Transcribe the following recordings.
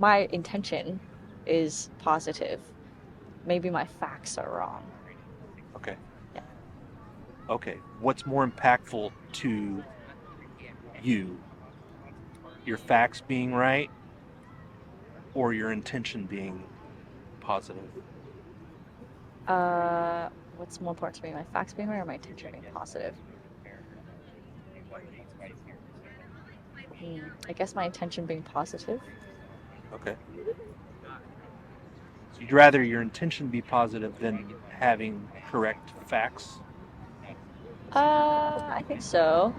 my intention is positive. Maybe my facts are wrong. Okay. Yeah. Okay. What's more impactful to you? Your facts being right or your intention being positive? What's more important to me, my facts being right or my intention being positive? I guess my intention being positive. Okay. So you'd rather your intention be positive than having correct facts? I think so.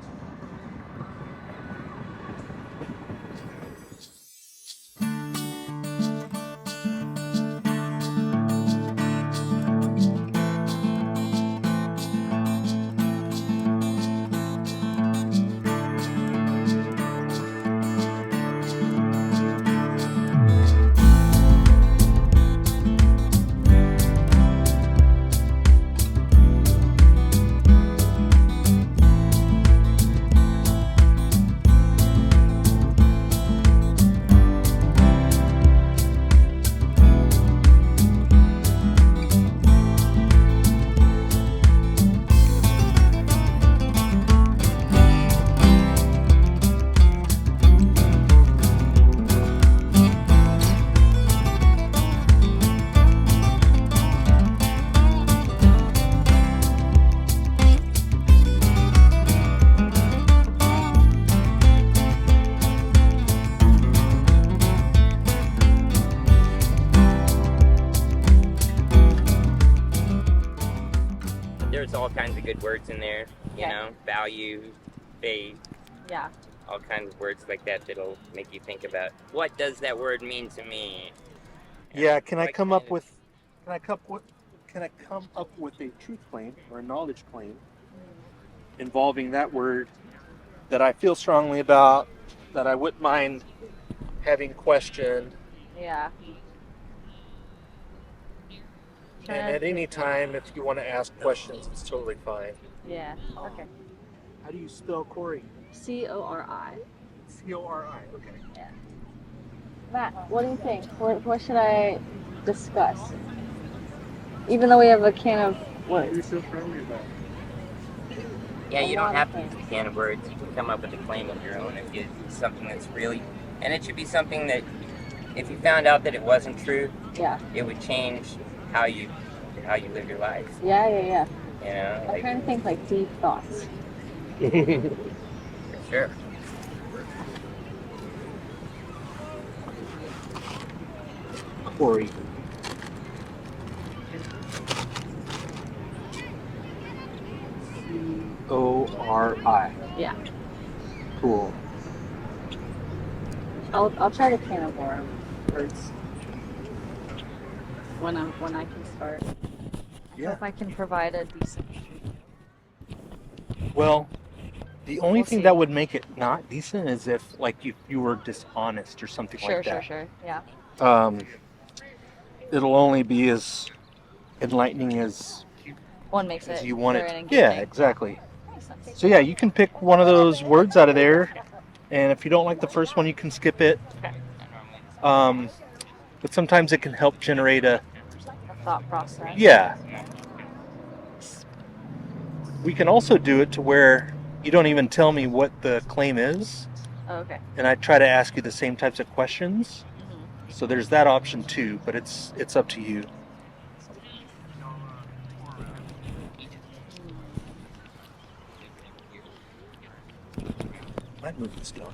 There's all kinds of good words in there, you Yeah. know, value, faith, Yeah. all kinds of words like that that'll make you think about what does that word mean to me. Yeah, can I What come kind up of- with a truth claim or a knowledge claim involving that word that I feel strongly about, that I wouldn't mind having questioned, Yeah. and at any time if you want to ask questions, it's totally fine. Yeah. Okay. How do you spell Cori? Cori. C-O-R-I, okay. Yeah. Matt, what do you think? What should I discuss? Even though we have a can of What are you words. so strongly about? Yeah, you A don't lot have of to use things. a can of words. You can come up with a claim of your own if it's something that's really, and it should be something that if you found out that it wasn't true, Yeah. it would change how you live your life. Yeah, yeah, yeah. You know, I'm trying to think like deep thoughts. for sure. Cori. C-O-R-I. Yeah. Cool. I'll try to can of words when I can start. Yeah. If I can provide a decent. Well, the only We'll thing see. that would make it not decent is if, like, you were dishonest or something Sure, like that. sure. Yeah. It'll only be as enlightening as One makes it you want clear it. and Yeah, engaging. exactly. Makes sense. So yeah, you can pick one of those words out of there, and if you don't like the first one, you can skip it. But sometimes it can help generate a Thought process. yeah. We can also do it to where you don't even tell me what the claim is, Oh, okay. and I try to ask you the same types of questions. Mm-hmm. So there's that option too, but it's up to you. Might move this down.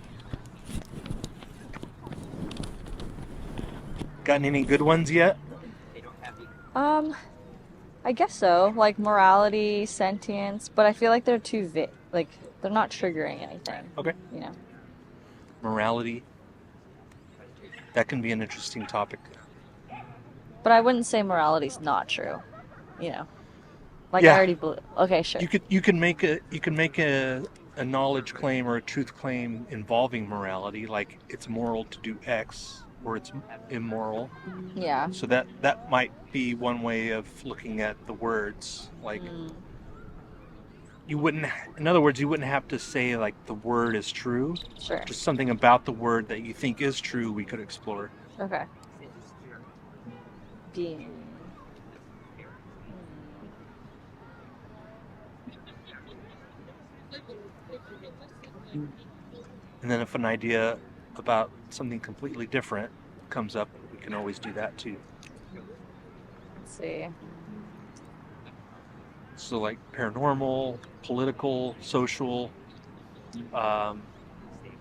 Gotten any good ones yet? I guess so. Like morality, sentience, but I feel like they're too like they're not triggering anything. Okay. You know. Morality. That can be an interesting topic. But I wouldn't say morality's not true. You know. Like Yeah. I already okay, sure. You can make a knowledge claim or a truth claim involving morality, like it's moral to do X or it's immoral. Yeah. So that might be one way of looking at the words. Like you wouldn't, in other words, you wouldn't have to say like the word is true. Sure. Just something about the word that you think is true we could explore. Okay. Being. And then if an idea about something completely different comes up, we can always do that too. Let's see. So like paranormal, political, social,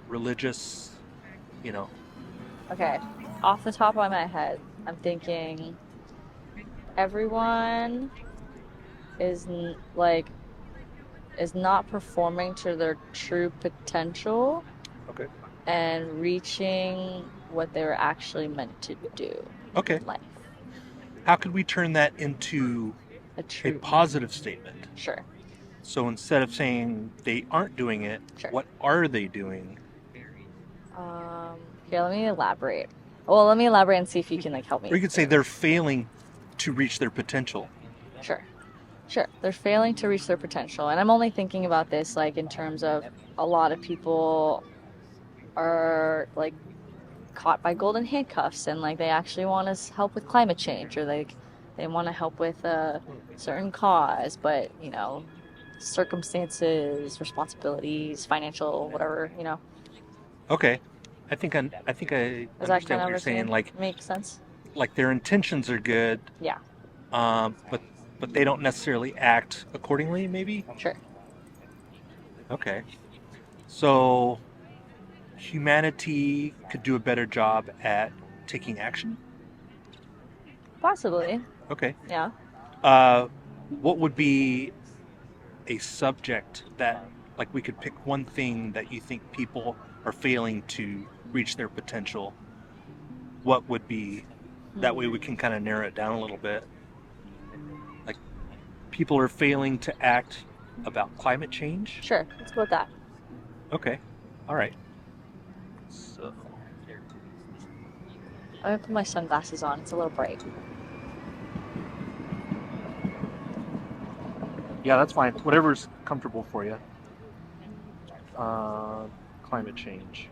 religious, you know. Okay. Off the top of my head, I'm thinking everyone is is not performing to their true potential Okay. and reaching what they were actually meant to do Okay. in life. How could we turn that into A a true. positive statement? Sure. So instead of saying they aren't doing it, Sure. what are they doing? Here, let me elaborate. Well, let me elaborate and see if you can help me. Or you could say they're failing to reach their potential. Sure. Sure. They're failing to reach their potential. And I'm only thinking about this in terms of a lot of people are caught by golden handcuffs and they actually want to help with climate change or they want to help with a certain cause, but circumstances, responsibilities, financial, whatever, Okay. I think I Does that understand what you're saying. make sense? Like their intentions are good, Yeah. but they don't necessarily act accordingly. Maybe. Sure. Okay. So humanity could do a better job at taking action. Possibly. Okay. Yeah. What would be a subject that, like, we could pick one thing that you think people are failing to reach their potential? What would be, that way we can kind of narrow it down a little bit. Like, people are failing to act about climate change? Sure. Let's go with that. Okay. All right. So, I'm gonna put my sunglasses on. It's a little bright. yeah, that's fine. Whatever's comfortable for you. Climate change.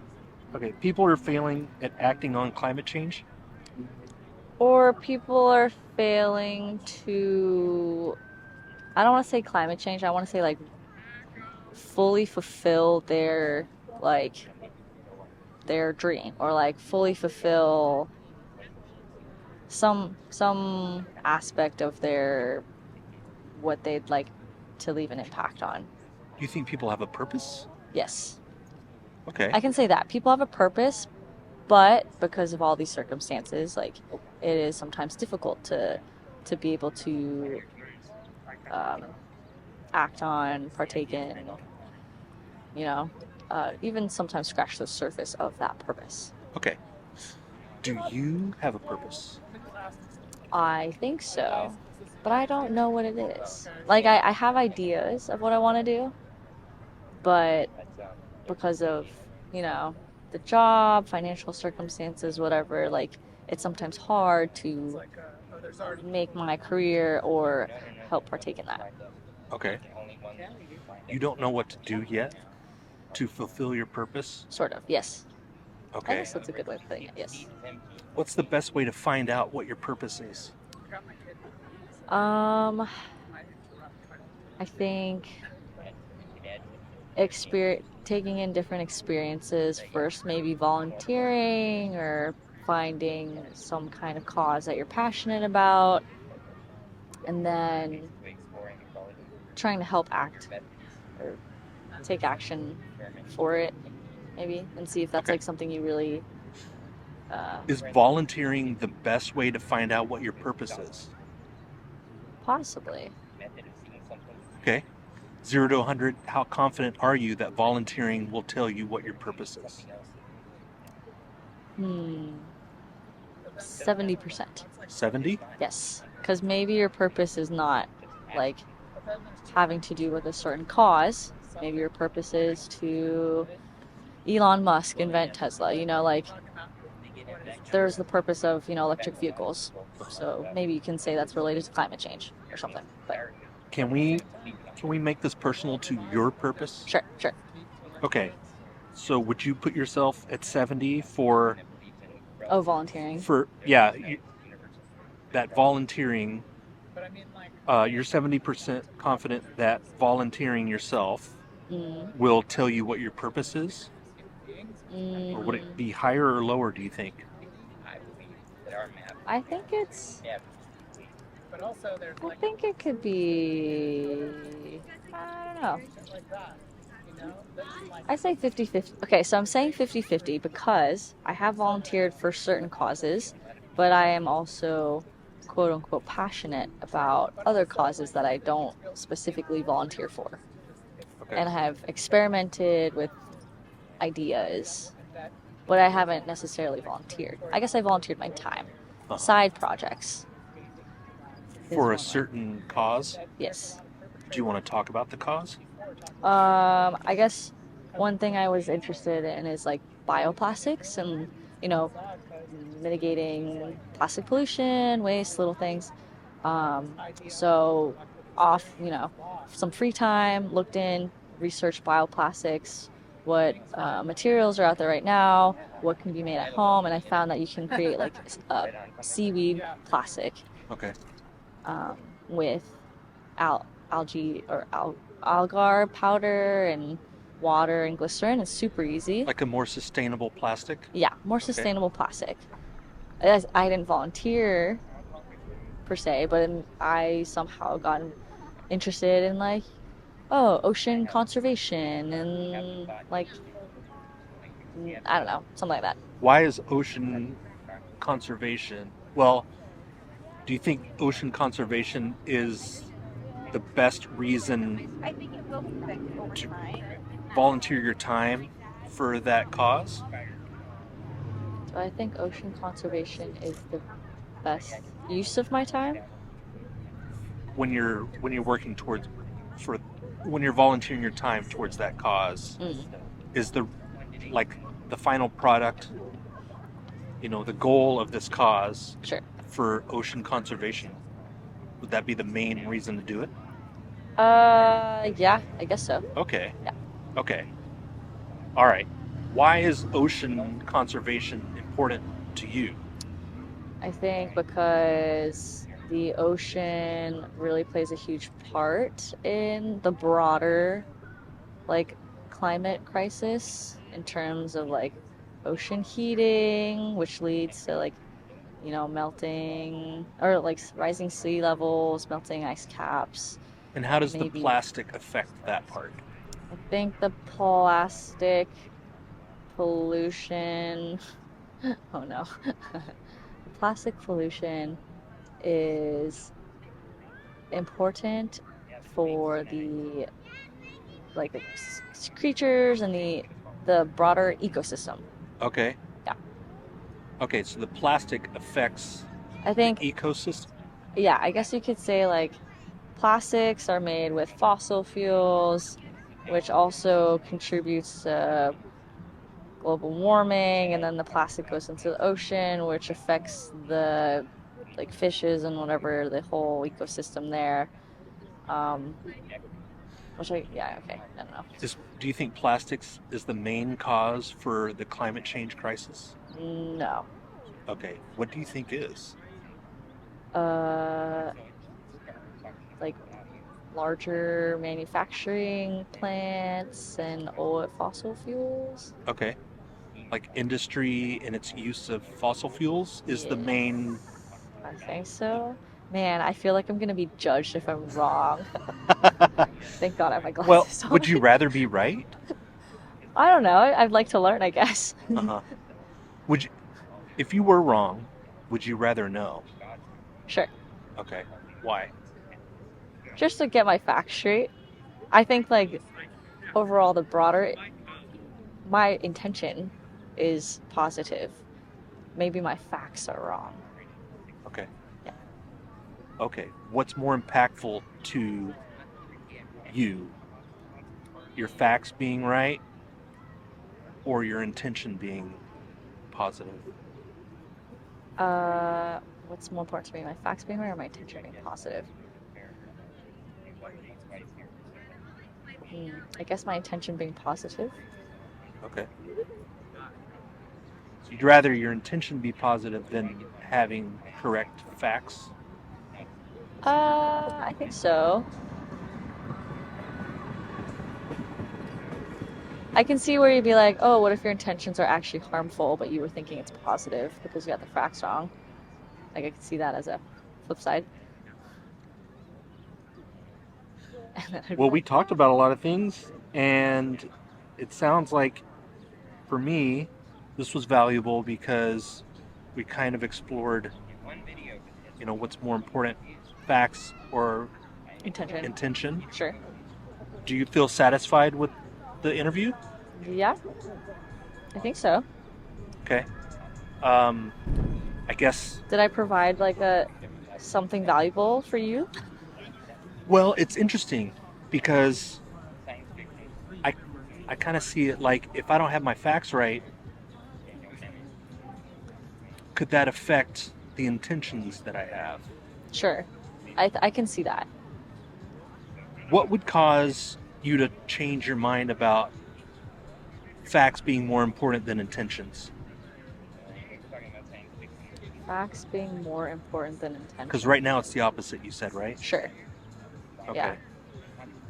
Okay, people are failing at acting on climate change? Or people are failing to, I don't want to say climate change, I want to say fully fulfill their their dream or fully fulfill some aspect of their what they'd like to leave an impact on. Do you think people have a purpose? Yes. Okay. I can say that. People have a purpose, but because of all these circumstances, it is sometimes difficult to be able to act on, partake in, even sometimes scratch the surface of that purpose. Okay. Do you have a purpose? I think so, but I don't know what it is. I have ideas of what I want to do, but because of, the job, financial circumstances, whatever, it's sometimes hard to make my career or help partake in that. Okay. You don't know what to do yet to fulfill your purpose? Sort of, yes. I Okay. guess that's a good way of putting it, yes. What's the best way to find out what your purpose is? I think taking in different experiences first, maybe volunteering or finding some kind of cause that you're passionate about, and then trying to help act or take action for it, maybe, and see if that's Okay. something you really Is volunteering the best way to find out what your purpose is? possibly. Okay. 0 to 100, how confident are you that volunteering will tell you what your purpose is? 70%. 70? Yes, because maybe your purpose is not having to do with a certain cause. Maybe your purpose is to Elon Musk invent Tesla. There's the purpose of electric vehicles. So maybe you can say that's related to climate change or something. But Can we make this personal to your purpose? sure. Okay. So would you put yourself at 70 for Oh, volunteering. That volunteering. You're 70% confident that volunteering yourself Mm. will tell you what your purpose is, or would it Mm. be higher or lower? Do you think? I think it could be, I don't know. I say 50-50. Okay, so I'm saying 50-50 because I have volunteered for certain causes, but I am also quote unquote passionate about other causes that I don't specifically volunteer for. Okay. And have experimented with ideas, but I haven't necessarily volunteered. I guess I volunteered my time. Uh-huh. Side projects. For a certain cause? Yes. Do you want to talk about the cause? I guess one thing I was interested in is like bioplastics and, you know, mitigating plastic pollution, waste, little things. So some free time, looked in, researched bioplastics, what materials are out there right now, what can be made at home, and I found that you can create like a seaweed plastic. Okay. With algae or algar powder and water and glycerin. It's super easy. Like a more sustainable plastic? Yeah, more sustainable plastic. I didn't volunteer per se, but I somehow got interested in like, oh, ocean conservation and like, I don't know, something like that. Why is ocean conservation? Well, do you think ocean conservation is the best reason to volunteer your time for that cause? So I think ocean conservation is the best use of my time. When you're working towards for when you're volunteering your time towards that cause, is the final product, the goal of this cause Sure. for ocean conservation? Would that be the main reason to do it? Yeah, I guess so. Okay. Yeah. Okay. All right. Why is ocean conservation important to you? I think because the ocean really plays a huge part in the broader, like, climate crisis in terms of, like, ocean heating, which leads to, like, melting or, like, rising sea levels, melting ice caps. And how does the Maybe. plastic affect that part? I think the plastic pollution. Oh no. The plastic pollution is important for the like creatures and the broader ecosystem. Okay. Yeah. Okay, so the plastic affects I think the ecosystem? yeah, I guess you could say like plastics are made with fossil fuels, which also contributes to global warming, and then the plastic goes into the ocean, which affects the like fishes and whatever the whole ecosystem there. Yeah, okay, I don't know. Do you think plastics is the main cause for the climate change crisis? No. Okay, what do you think is? Like larger manufacturing plants and oil fossil fuels. Okay, like industry and its use of fossil fuels is the main. I think so. Man, I feel like I'm gonna be judged if I'm wrong. Thank God I have my glasses on. Would you rather be right? I don't know. I'd like to learn, I guess. Uh-huh. Would you, if you were wrong, would you rather know? Sure. Okay. Why? Just to get my facts straight. I think like overall my intention is positive. Maybe my facts are wrong. Okay. Yeah. Okay. What's more impactful to you? Your facts being right or your intention being positive? What's more important to me, my facts being right or my intention being positive? I guess my intention being positive. Okay. you'd rather your intention be positive than having correct facts? I think so. I can see where you'd be like, oh, what if your intentions are actually harmful, but you were thinking it's positive because you got the facts wrong? Like, I can see that as a flip side. And then I'd be Well, we like, talked about a lot of things, and it sounds like for me, this was valuable because we kind of explored, what's more important, facts or intention. intention. Sure. Do you feel satisfied with the interview? Yeah, I think so. Okay. Um, I guess. Did I provide like a something valuable for you? Well, it's interesting because I I kind of see it like if I don't have my facts right, could that affect the intentions that I have? Sure. I can see that. What would cause you to change your mind about facts being more important than intentions? Facts being more important than intention. Because right now it's the opposite. You said, right? Sure. Okay.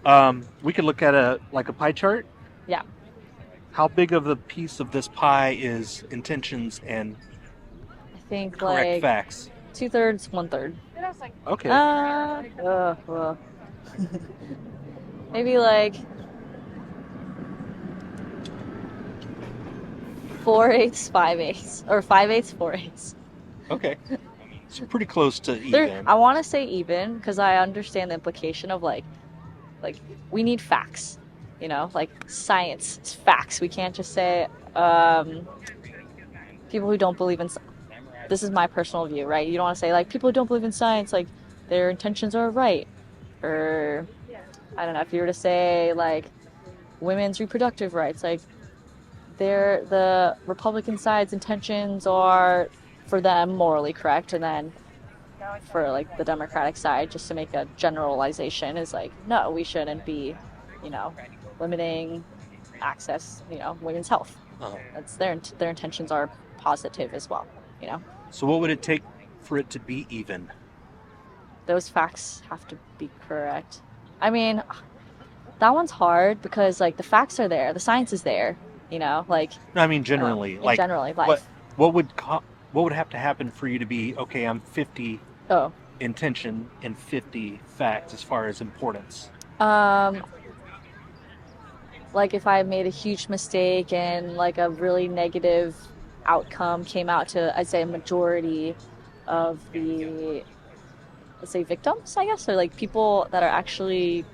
Yeah. We could look at a pie chart. Yeah. How big of a piece of this pie is intentions and I think correct like facts? 2/3, 1/3. Okay. Well. Maybe like 4/8, 5/8, or 5/8, 4/8. Okay. It's pretty close to even. I want to say even because I understand the implication of like we need facts, like science is facts. We can't just say people who don't believe in. This is my personal view, right? You don't want to say like people who don't believe in science, like their intentions are right, or I don't know. If you were to say like women's reproductive rights, like the Republican side's intentions are for them morally correct, and then for like the Democratic side, just to make a generalization, is like no, we shouldn't be, limiting access, women's health. Uh-huh. That's their intentions are positive as well. So what would it take for it to be even? Those facts have to be correct. I mean, that one's hard because like the facts are there, the science is there. Like No, I mean generally, like generally life. what would have to happen for you to be okay? I'm 50 Oh, intention and 50 facts as far as importance. Like if I made a huge mistake and like a really negative outcome came out to, I'd say, a majority of the, let's say, victims, I guess, or like people that are actually,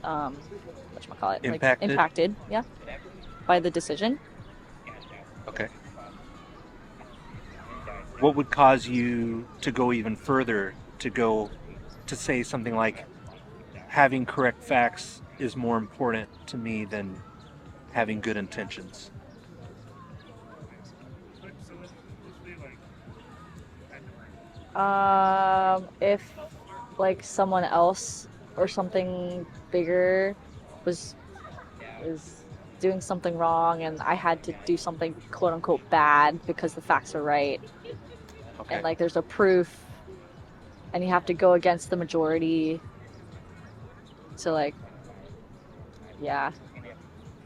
whatchamacallit, Impacted? Like impacted, yeah, by the decision. Okay. What would cause you to go even further, to say something like having correct facts is more important to me than having good intentions? If like someone else or something bigger was doing something wrong and I had to do something quote unquote bad because the facts are right, Okay. and like there's a proof and you have to go against the majority to like, yeah,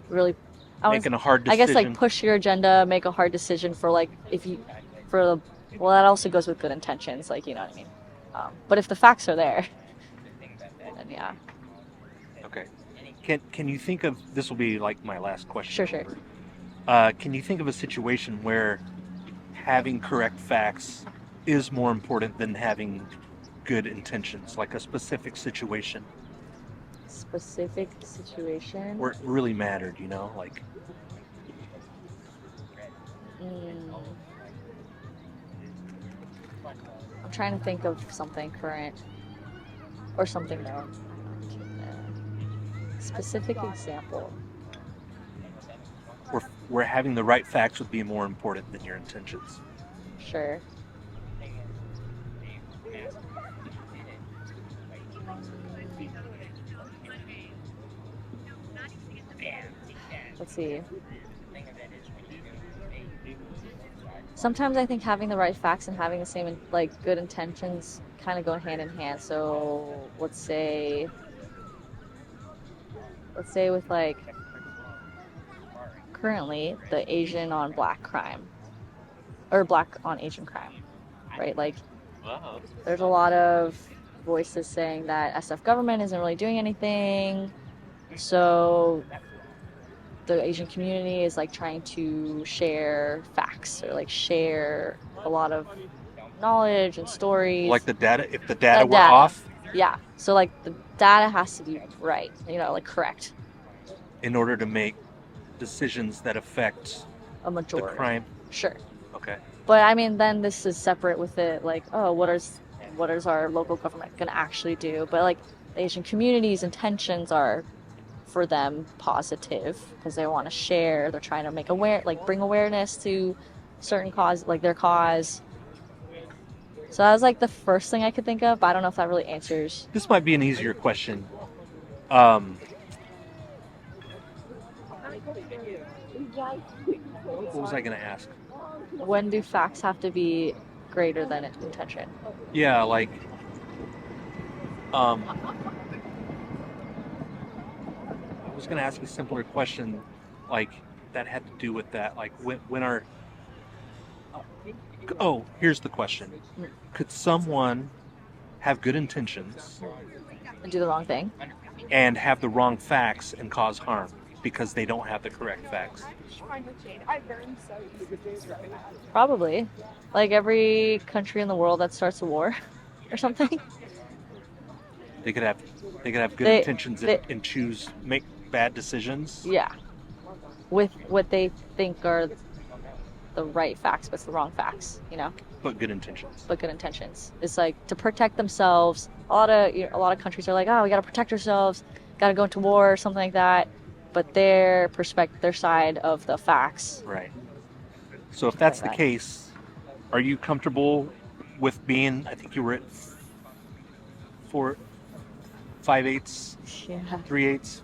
really, Making a hard decision. I guess like push your agenda, make a hard decision for like well, that also goes with good intentions, like, you know what I mean. But if the facts are there, then yeah. Okay. Can you think of, this will be like my last question. Sure. Can you think of a situation where having correct facts is more important than having good intentions, like a specific situation Specific situation. where it really mattered, like I'm trying to think of something current or something known. Specific example. where having the right facts would be more important than your intentions. Sure. Let's see. sometimes I think having the right facts and having the same like good intentions kind of go hand in hand. So let's say with like currently the Asian on black crime or black on Asian crime, right? Like there's a lot of voices saying that SF government isn't really doing anything. So the Asian community is like trying to share facts or like share a lot of knowledge and stories. Like the data, if the data were data. off, Yeah. So like the data has to be right, like correct. in order to make decisions that affect A majority. the crime. Sure. Okay. But I mean, then this is separate with it. Like, oh, what is our local government going to actually do? But like the Asian community's intentions are for them positive because they want to share. They're trying to make bring awareness to certain cause, like their cause. So that was like the first thing I could think of. But I don't know if that really answers. This might be an easier question. What was I going to ask? When do facts have to be greater than intention? Yeah, like, I was going to ask a simpler question, like, that had to do with that. Like, when our... Oh, here's the question. Could someone have good intentions And do the wrong thing? and have the wrong facts and cause harm because they don't have the correct facts? Probably. Like every country in the world that starts a war or something. They could have good intentions and make bad decisions. Yeah. With what they think are the right facts, but it's the wrong facts, But good intentions. But good intentions. It's like to protect themselves. A lot of countries are like, oh, we got to protect ourselves, got to go into war or something like that. But their side of the facts. Right. So if that's the case, are you comfortable with being? I think you were at 5/8, Yeah. 3/8.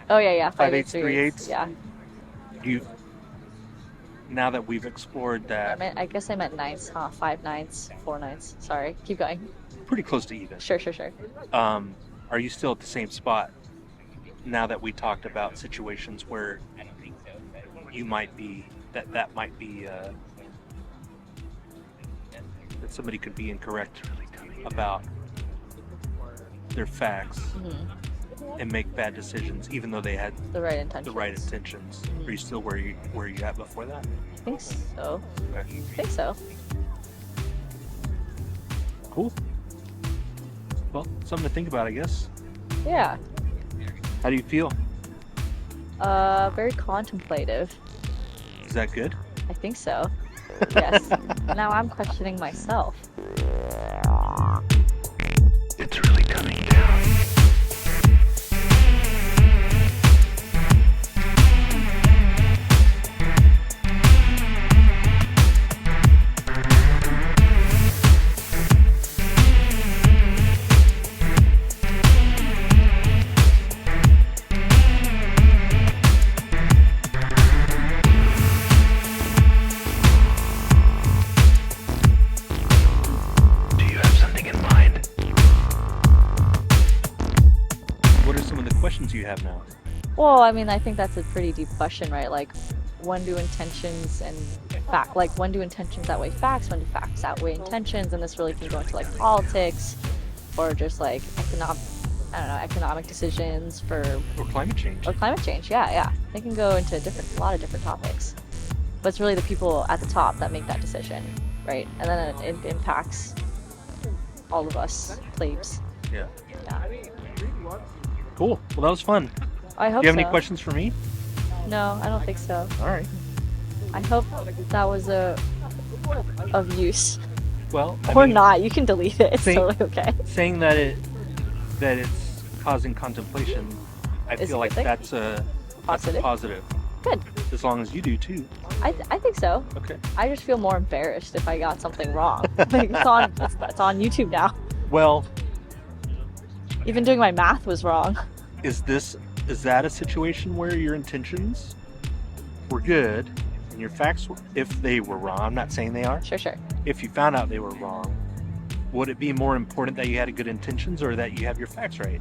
Oh yeah. 5/8, 3/8. Yeah. Now that we've explored that, I guess I meant ninths, huh? 5 ninths, 4 ninths. Sorry. Keep going. pretty close to even. Sure. Are you still at the same spot now that we talked about situations where you might be that might be that somebody could be incorrect about their facts and make bad decisions even though they had the right intentions? Are you still where you at before that? I think so. Okay. I think so. Cool. Well, something to think about, I guess. Yeah. How do you feel? Very contemplative. Is that good? I think so. Yes. Now I'm questioning myself. It's really coming down. You have now? Well, I mean, I think that's a pretty deep question, right? Like, when do intentions outweigh facts? When do facts outweigh intentions? And this really can go into like politics or just like economic decisions or climate change. Yeah. They can go into a lot of different topics. But it's really the people at the top that make that decision, right? And then it impacts all of us plebes. Yeah. Cool. Well, that was fun. I hope so. Do you have any questions for me? No, I don't think so. All right. I hope that was of use. Well, not. You can delete it. It's totally okay. Saying that it's causing contemplation, I feel like that's a positive. Good. As long as you do too. I think so. Okay. I just feel more embarrassed if I got something wrong. Like it's on YouTube now. Well. Even doing my math was wrong. Is that a situation where your intentions were good and and your facts, if they were wrong, I'm not saying they are, Sure. if you found out they were wrong, would it be more important that you had good intentions or that you have your facts right?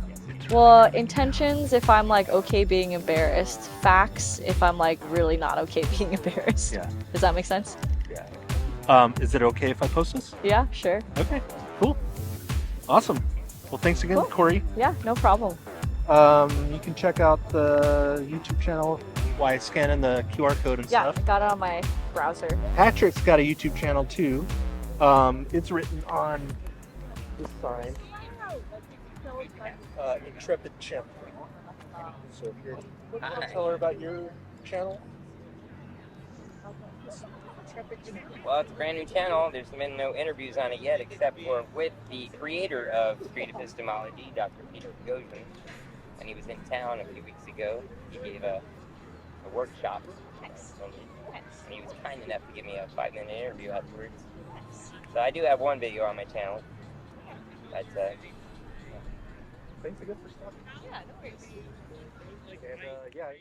Well, intentions if I'm like okay being embarrassed. Facts if I'm like really not okay being embarrassed. Yeah. Does that make sense? Yeah. Is it okay if I post this? Yeah, sure. Okay, cool. Awesome. Well, thanks again, Cool. Cori. Yeah, no problem. You can check out the YouTube channel by scanning the QR code and Yeah, stuff. got it on my browser. Patrick's got a YouTube channel too. It's written on this sign. Intrepid Chimp. So if you're, what do you want to tell her about your channel? Well, it's a brand new channel. There's been no interviews on it yet, except for with the creator of Street Epistemology, Dr. Peter Goshen. When he was in town a few weeks ago, he gave a workshop. And he was kind enough to give me a 5-minute interview afterwards. So I do have one video on my channel. But, Thanks again for stopping. Yeah, no worries. And yeah.